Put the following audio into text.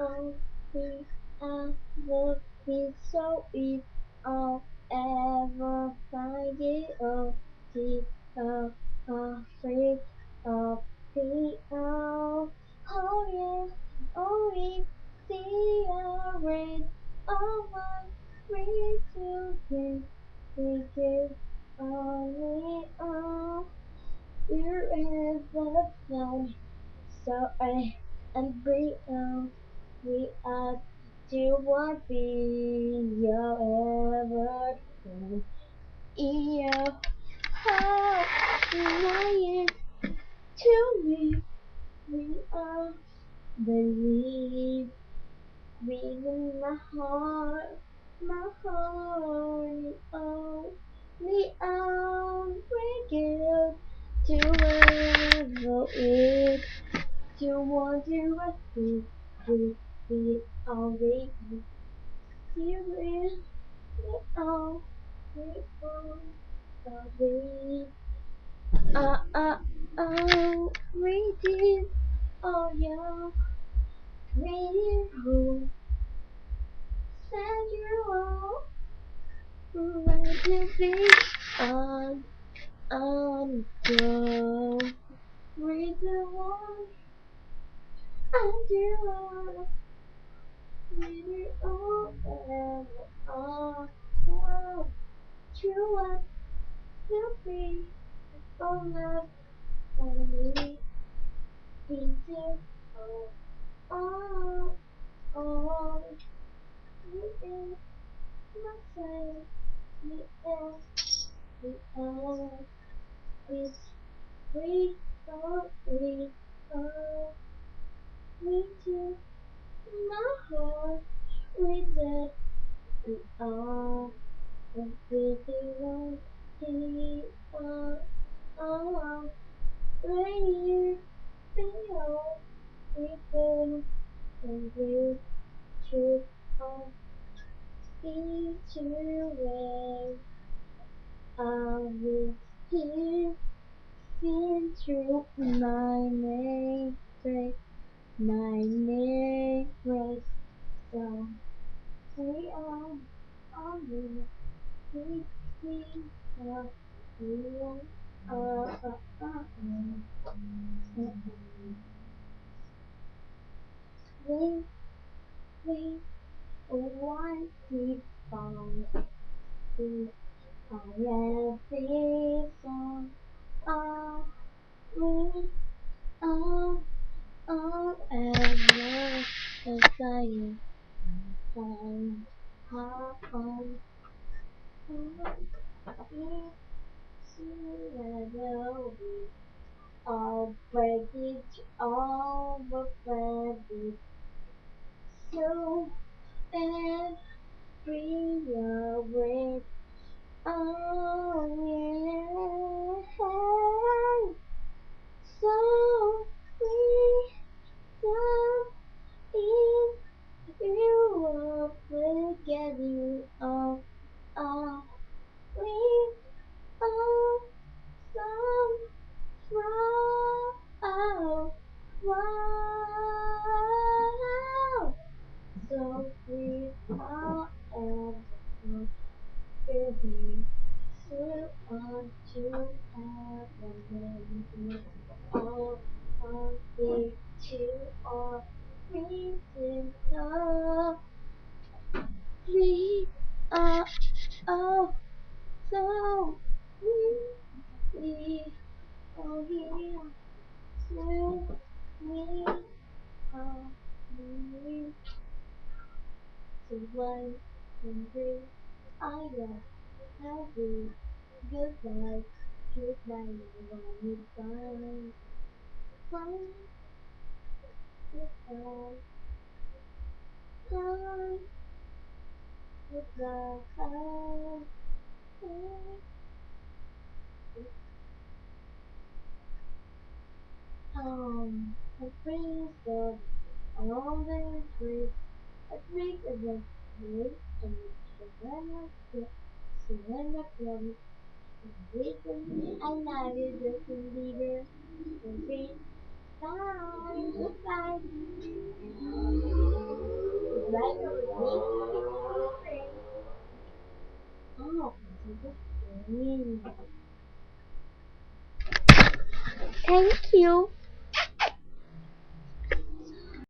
Oh, we ever be so if I'll ever find it. Oh, the afraid of the out. Oh yeah, oh we see a red. Oh my, we to give, we give only all. Wherever fly, so I and breathe out. We are to what be your everything. Your heart lying to me. We are believe within my heart. Oh, we are regular to ever it. To want to rescue, to be already serious. Oh, grateful for the we did all your reading who send you all where to be on go. Read the one and you are read it all and all true what to be all love only into all all within myself the end the all is free for free for me to my heart with that we all and everyone he all right feel people and we should all be together. I will hear sing through my name, break my neighbor's song. We are on the sixteen of you. We, we, one deep song. We are every song. Ah, we are all ever the same. Same. How on earth will we all break it all the fabric so and free away. Oh yeah, so we don't you will forget you all we all some from wow. So we all ever be so on to heaven all of the two or reasons of we are all so we are here to we are we to one and three I love happy goodbye goodbye everyone goodbye bye goodbye bye goodbye a breeze of all the trees, a break of the breeze, and Savannah Club, Jason, I love you, Justin Bieber, and Bye, bye. write everything in oh, so the thing. Thank you.